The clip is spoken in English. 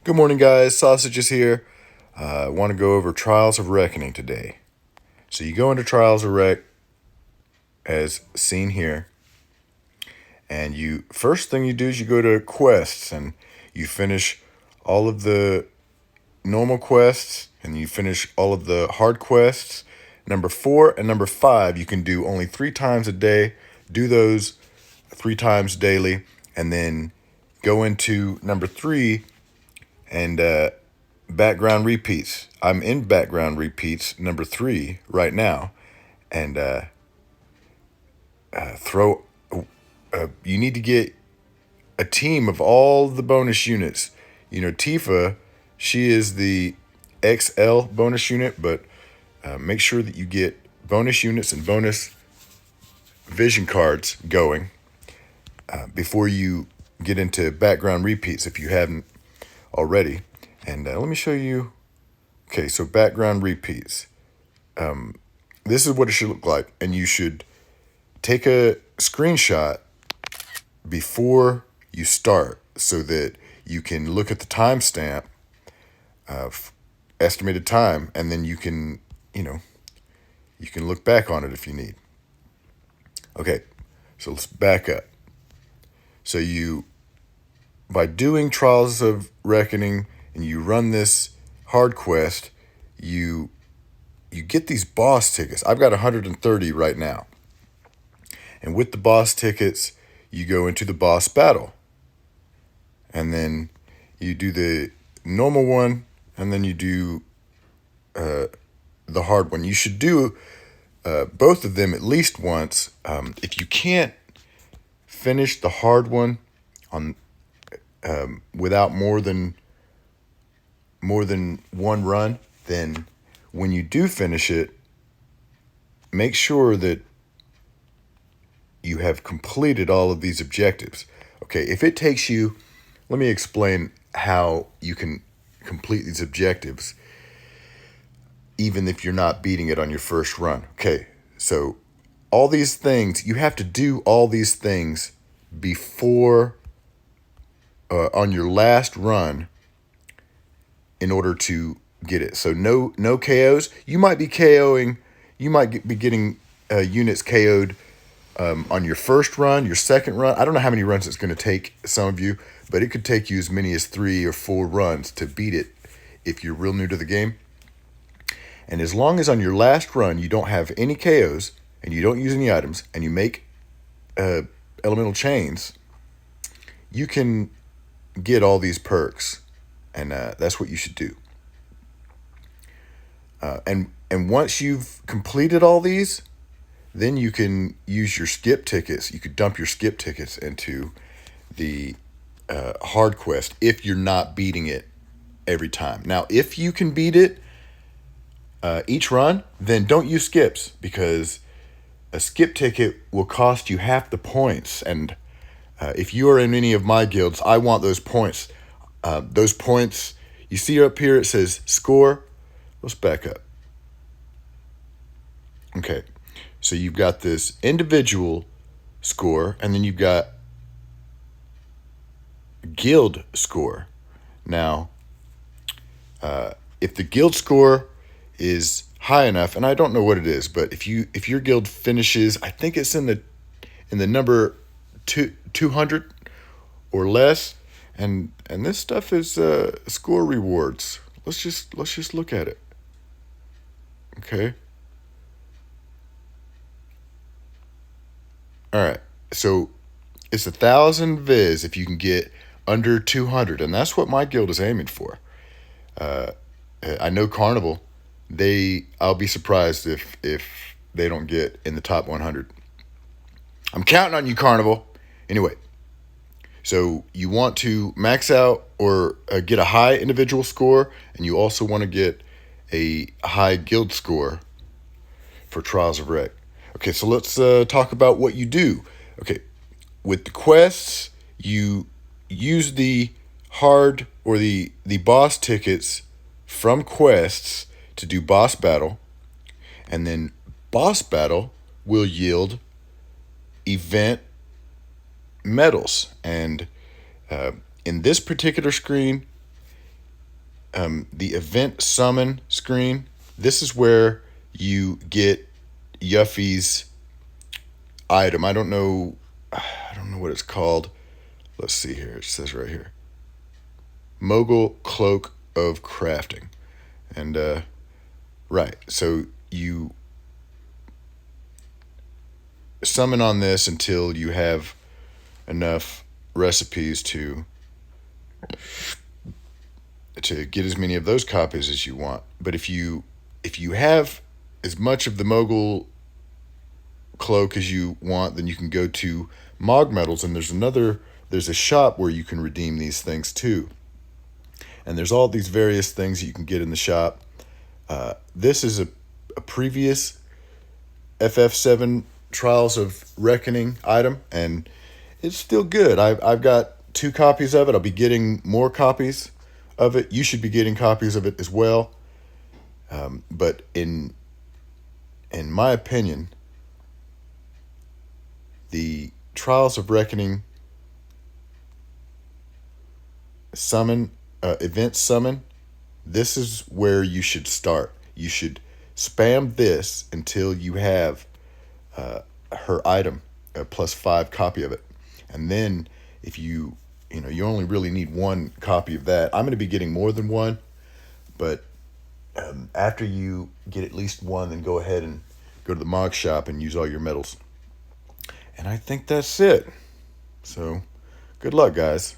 Good morning, guys. Sausages here. I want to go over Trials of Reckoning today. So you go into Trials of Rec, as seen here, and first thing you do is you go to quests and you finish all of the normal quests and you finish all of the hard quests. Number 4 and number 5 you can do only 3 times a day. Do those 3 times daily, and then go into number 3 and background repeats. I'm in background repeats number 3 right now, and throw. You need to get a team of all the bonus units. Tifa, she is the XL bonus unit, but make sure that you get bonus units and bonus vision cards going before you get into background repeats if you haven't already. And let me show you. Okay, so background repeats. This is what it should look like, and you should take a screenshot before you start so that you can look at the timestamp of estimated time, and then you can look back on it if you need. Okay, so let's back up. So by doing Trials of Reckoning and you run this hard quest, you get these boss tickets. I've got 130 right now. And with the boss tickets, you go into the boss battle. And then you do the normal one, and then you do the hard one. You should do both of them at least once. If you can't finish the hard one on without more than one run, then when you do finish it, make sure that you have completed all of these objectives. Okay, if it takes you, let me explain how you can complete these objectives even if you're not beating it on your first run. Okay, so all these things, you have to do all these things before on your last run in order to get it. So no KOs. You might be KOing, you might be getting units KO'd on your first run, your second run. I don't know how many runs it's going to take some of you, but it could take you as many as 3 or 4 runs to beat it if you're real new to the game. And as long as on your last run you don't have any KOs and you don't use any items and you make elemental chains, you can get all these perks, and that's what you should do. And once you've completed all these, then you can use your skip tickets. You could dump your skip tickets into the hard quest if you're not beating it every time. Now, if you can beat it each run, then don't use skips, because a skip ticket will cost you half the points. And if you are in any of my guilds, I want those points. Those points, you see up here, it says score. Let's back up. Okay, so you've got this individual score, and then you've got guild score. Now, if the guild score is high enough, and I don't know what it is, but if your guild finishes, I think it's in the number 200 or less, and this stuff is score rewards. Let's just look at it. Okay. All right. So it's 1,000 viz if you can get under 200, and that's what my guild is aiming for. I know Carnival, I'll be surprised if they don't get in the top 100. I'm counting on you, Carnival. Anyway, so you want to max out or get a high individual score, and you also want to get a high guild score for Trials of Rec. Okay, so let's talk about what you do. Okay, with the quests, you use the hard or the boss tickets from quests to do boss battle, and then boss battle will yield event medals. And in this particular screen, the event summon screen. This is where you get Yuffie's item. I don't know what it's called. Let's see here. It says right here, Mogul Cloak of Crafting, and right. So you summon on this until you have enough recipes to get as many of those copies as you want. But if you have as much of the Mogul Cloak as you want, then you can go to Mog Metals, and there's a shop where you can redeem these things too. And there's all these various things that you can get in the shop. This is a previous FF7 Trials of Reckoning item, and it's still good. I've got 2 copies of it. I'll be getting more copies of it. You should be getting copies of it as well. But in my opinion, the Trials of Reckoning event summon, this is where you should start. You should spam this until you have her item, a +5 copy of it. And then if you only really need 1 copy of that. I'm going to be getting more than 1, but after you get at least 1, then go ahead and go to the Mog shop and use all your medals. And I think that's it. So good luck, guys.